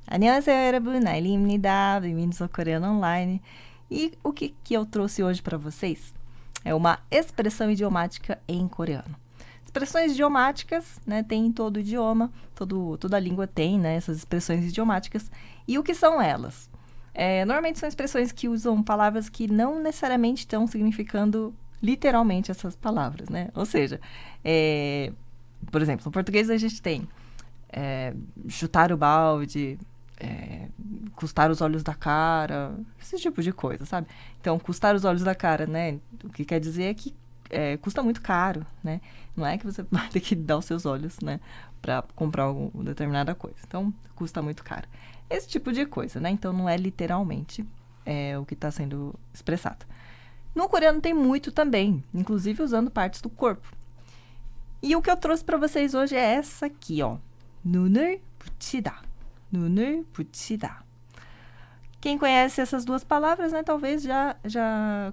안녕하세요, 여러분. 아일리입니다. Bem-vindos ao Coreano Online. E o que eu trouxe hoje para vocês é uma expressão idiomática em coreano. Expressões idiomáticas, né, tem em todo idioma, toda língua tem, né, essas expressões idiomáticas. E o que são elas? Normalmente são expressões que usam palavras que não necessariamente estão significando literalmente essas palavras, né? Ou seja, por exemplo, no português a gente tem chutar o balde, custar os olhos da cara, esse tipo de coisa, sabe? Então, custar os olhos da cara, né? O que quer dizer é que custa muito caro, né? Não é que você vai ter que dar os seus olhos, né? Pra comprar uma determinada coisa. Então, custa muito caro. Esse tipo de coisa, né? Então, não é literalmente o que está sendo expressado. No coreano tem muito também, inclusive usando partes do corpo. E o que eu trouxe para vocês hoje é essa aqui, ó. 눈을 붙이다. 눈을 붙이다. Quem conhece essas duas palavras, né, talvez já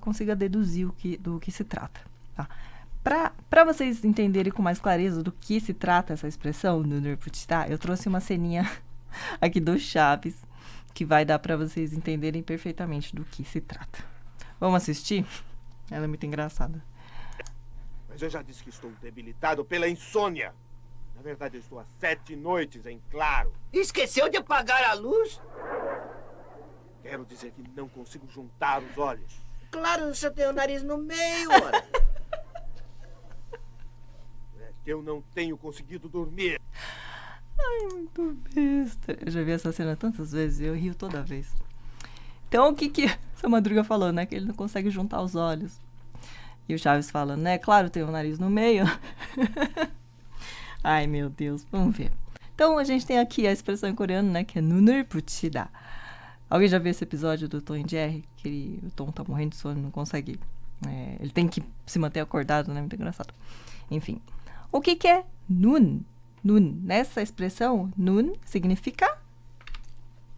consiga deduzir do que se trata. Tá? Para vocês entenderem com mais clareza do que se trata essa expressão, 눈을 붙이다, eu trouxe uma ceninha aqui do Chaves, que vai dar para vocês entenderem perfeitamente do que se trata. Vamos assistir? Ela é muito engraçada. Mas eu já disse que estou debilitado pela insônia. Na verdade, eu estou há 7 noites em claro. Esqueceu de apagar a luz? Quero dizer que não consigo juntar os olhos. Claro, você tem o nariz no meio, ora. É que eu não tenho conseguido dormir. Ai, muito besta. Eu já vi essa cena tantas vezes e eu rio toda vez. Então, o que essa Madruga falou, né? Que ele não consegue juntar os olhos. E o Chaves fala, né? Claro, tem o nariz no meio. Ai, meu Deus. Vamos ver. Então, a gente tem aqui a expressão em coreano, né? Que é 눈을 붙이다. Alguém já viu esse episódio do Tom e Jerry? Que o Tom tá morrendo de sono, não consegue... ele tem que se manter acordado, né? Muito engraçado. Enfim. O que é 눈? 눈. Nessa expressão, 눈 significa...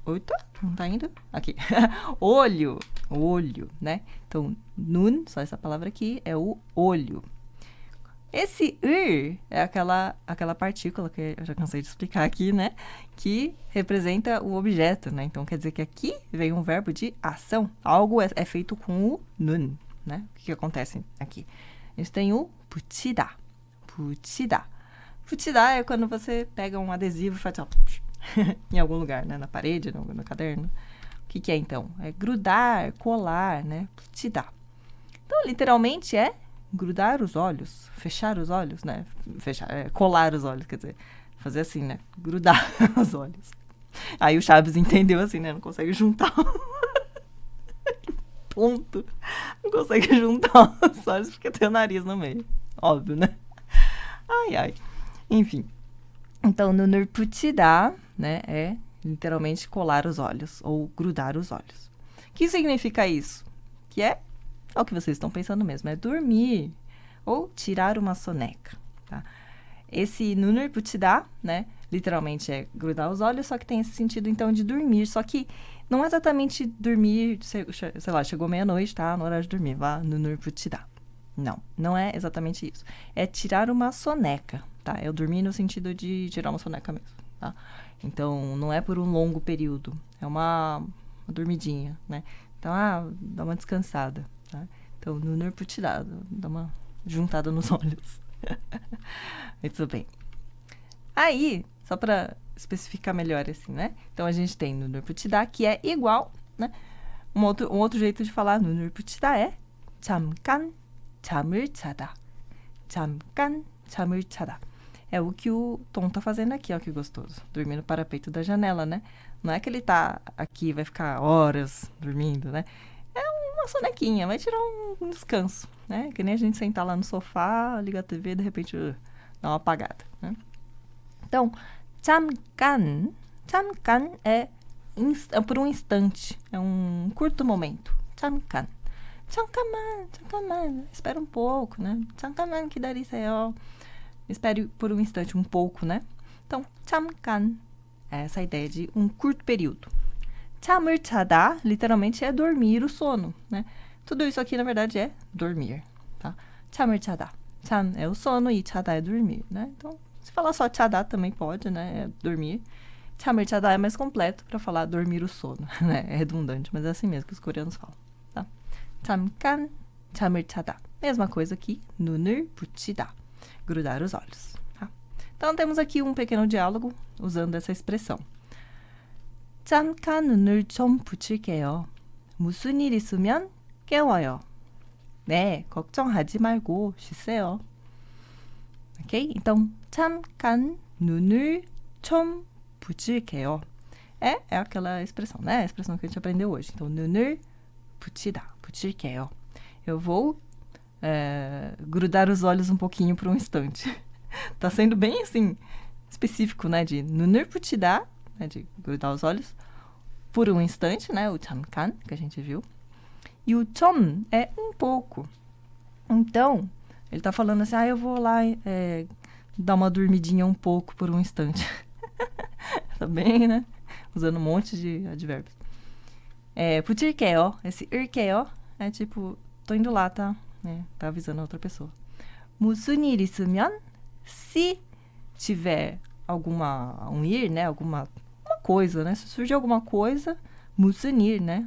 Oita, não tá indo? Aqui. Olho. Olho, né? Então, 눈, só essa palavra aqui, é o olho. Esse é aquela partícula que eu já cansei de explicar aqui, né? Que representa o objeto, né? Então, quer dizer que aqui vem um verbo de ação. Algo é feito com o nun, né? O que acontece aqui? A gente tem o 붙이다. 붙이다. 붙이다 é quando você pega um adesivo e faz em algum lugar, né? Na parede, no caderno. O que é, então? É grudar, colar, né? 붙이다. Então, literalmente é grudar os olhos, fechar os olhos, né? Colar os olhos, quer dizer, fazer assim, né? Grudar os olhos. Aí o Chaves entendeu assim, né? Não consegue juntar. Ponto. Não consegue juntar os olhos porque tem o nariz no meio. Óbvio, né? Ai, ai. Enfim. Então, 눈을 붙이다, né? É literalmente colar os olhos ou grudar os olhos. O que significa isso? Que é o que vocês estão pensando mesmo, é dormir ou tirar uma soneca, tá? Esse 눈을 붙이다, né, literalmente é grudar os olhos, só que tem esse sentido, então, de dormir. Só que não é exatamente dormir, sei lá, chegou meia-noite, tá? Na hora de dormir, vá 눈을 붙이다. Não é exatamente isso. É tirar uma soneca, tá? É o dormir no sentido de tirar uma soneca mesmo, tá? Então, não é por um longo período, é uma dormidinha, né? Então, dá uma descansada, tá? Então, 눈을 붙이다, dá uma juntada nos olhos. Muito bem. Aí, só para especificar melhor assim, né? Então, a gente tem 눈을 붙이다, que é igual, né? Um outro jeito de falar 눈을 붙이다 é 잠깐 잠을 자다. 잠깐 잠을 자다. É o que o Tom tá fazendo aqui, ó, que gostoso. Dormindo no parapeito da janela, né? Não é que ele tá aqui e vai ficar horas dormindo, né? É uma sonequinha, vai tirar um descanso, né? Que nem a gente sentar lá no sofá, ligar a TV e de repente dá uma apagada, né? Então, 잠깐 é por um instante, é um curto momento. 잠깐. 잠깐만, espera um pouco, né? 잠깐만 기다리세요. Espere por um instante, um pouco, né? Então, 잠깐 é essa ideia de um curto período. 잠을 자다, literalmente, é dormir o sono, né? Tudo isso aqui, na verdade, é dormir, tá? 잠을 자다. 잠 é o sono e 자다 é dormir, né? Então, se falar só 자다 também pode, né? É dormir. 잠을 자다 é mais completo para falar dormir o sono, né? É redundante, mas é assim mesmo que os coreanos falam, tá? 잠깐 잠을 자다. Mesma coisa que 눈을 붙이다, grudar os olhos, tá? Então temos aqui um pequeno diálogo usando essa expressão. 잠깐 눈을 좀 붙일게요. 무슨 일 있으면 깨워요. 네, 걱정하지 말고 쉬세요. Ok? Então, 잠깐 눈을 좀 붙일게요. É aquela expressão, né? A expressão que a gente aprendeu hoje. Então, 눈을 붙이다, 붙일게요. Eu vou grudar os olhos um pouquinho por um instante. Tá sendo bem, assim, específico, né? De 눈을 붙이다, né? De grudar os olhos por um instante, né? O 잠깐, que a gente viu. E o 좀 é um pouco. Então, ele tá falando assim, eu vou lá dar uma dormidinha um pouco por um instante. Tá bem, né? Usando um monte de advérbios. 붙일게요. Esse ir게요 é tipo, tô indo lá, tá? Tá avisando a outra pessoa. 무슨 일 있으면, se tiver um ir, né? Uma coisa, né? Se surgir alguma coisa, 무슨 일, né?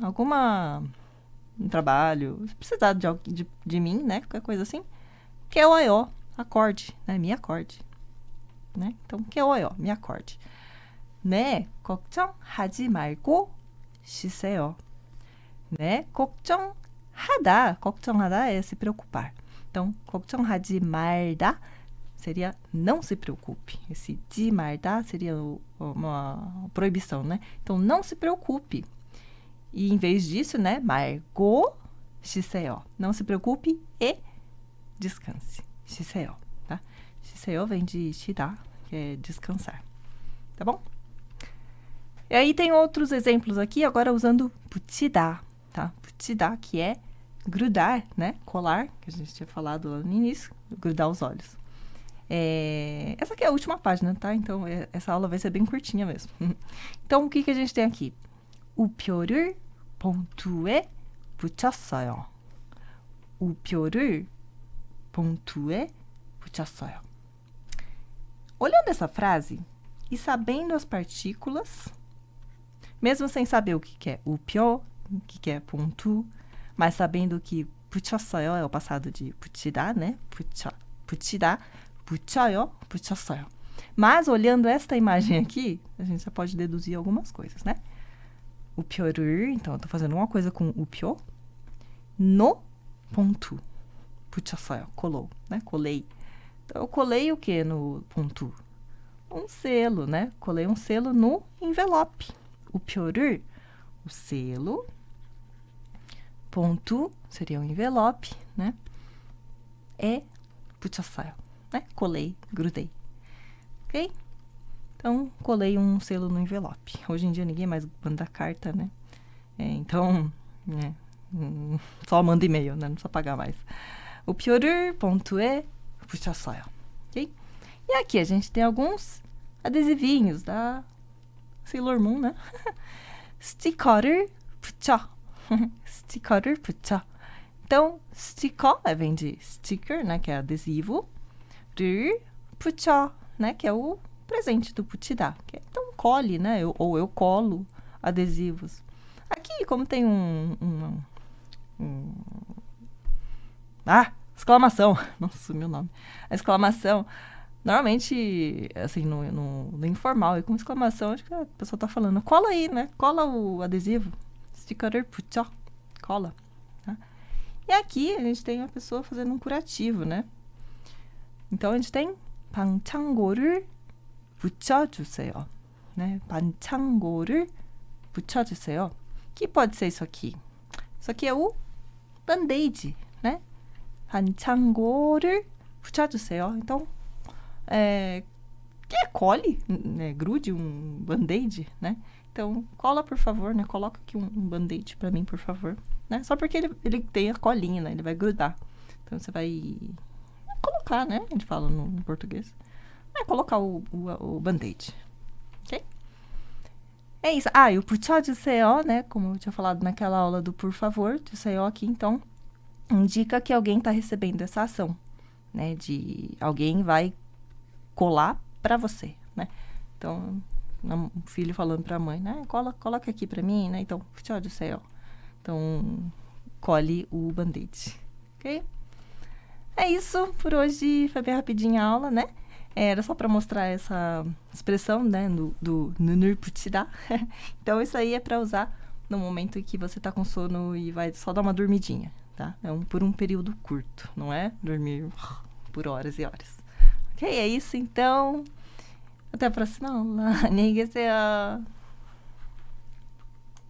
Um trabalho, se precisar de mim, né? Qualquer coisa assim. 깨워요. Acorde, né? Me acorde. Né? Então, 깨워요. Me acorde. 네, 걱정하지 말고 쉬세요. 네, 걱정하다 é se preocupar. Então, 걱정하지 말다 seria não se preocupe. Esse de 말다 seria uma proibição, né? Então, não se preocupe. E em vez disso, né? 말고 쉬세요. Não se preocupe e descanse. 쉬세요, tá? 쉬세요 vem de 쉬다, que é descansar. Tá bom? E aí tem outros exemplos aqui, agora usando 붙이다, tá? 붙이다, que é grudar, né? Colar, que a gente tinha falado lá no início, grudar os olhos. Essa aqui é a última página, tá? Então, essa aula vai ser bem curtinha mesmo. Então, o que a gente tem aqui? 우표를 봉투에 붙였어요. 우표를 봉투에 붙였어요. Olhando essa frase e sabendo as partículas, mesmo sem saber o que é 우표, o que é pontu, mas sabendo que 붙였어요 é o passado de 붙이다, né? 붙이다, 붙여요, 붙였어요. Mas olhando esta imagem aqui, a gente já pode deduzir algumas coisas, né? 우표를, então eu tô fazendo uma coisa com 우표, no pontu, 붙였어요, colou, né? Colei. Então eu colei o que no pontu? Um selo, né? Colei um selo no envelope. 우표를, o selo, pontu seria o envelope, né? 붙였어요, né? Colei, grudei. Ok? Então, colei um selo no envelope. Hoje em dia ninguém mais manda carta, né? Então, só manda e-mail, né? Não precisa pagar mais. 우표를 봉투에 붙였어요. Ok? E aqui a gente tem alguns adesivinhos da Sailor Moon, né? 스티커를 붙여. 스티커를 붙여. Então, 스티커 vem de sticker, né? Que é adesivo. 를 붙여, né? Que é o presente do 붙이다. Então, cole, né? Eu colo adesivos. Aqui, como tem exclamação. Nossa, sumiu o nome. A exclamação, normalmente, assim, no informal, e com exclamação, acho que a pessoa tá falando, cola aí, né? Cola o adesivo. 스티커를 붙여. Cola. Tá? E aqui, a gente tem a pessoa fazendo um curativo, né? Então, a gente tem 방창고를 붙여주세요. Né? 반창고를 붙여주세요. Que pode ser isso aqui? Isso aqui é o band-aid, né? 반창고를 붙여주세요. Então, que é cole, né? Grude um band-aid, né? Então, cola, por favor, né? Coloca aqui um band-aid pra mim, por favor. Né? Só porque ele tem a colinha, né? Ele vai grudar. Então, você vai colocar, né? A gente fala no português. Colocar o band-aid. Ok? É isso. E o 붙여주세요, né? Como eu tinha falado naquela aula do por favor, 주세요 aqui, então, indica que alguém está recebendo essa ação, né? De alguém vai colar para você, né? Então, o filho falando pra mãe, né? Coloca aqui pra mim, né? Então, 주세요. Então, colhe o band-aid, ok? É isso por hoje, foi bem rapidinha a aula, né? Era só pra mostrar essa expressão, né? Do 눈을 붙이다. Então, isso aí é pra usar no momento em que você tá com sono e vai só dar uma dormidinha, tá? Por um período curto, não é dormir por horas e horas. Ok, é isso então. Até a próxima aula. 안녕히 계세요.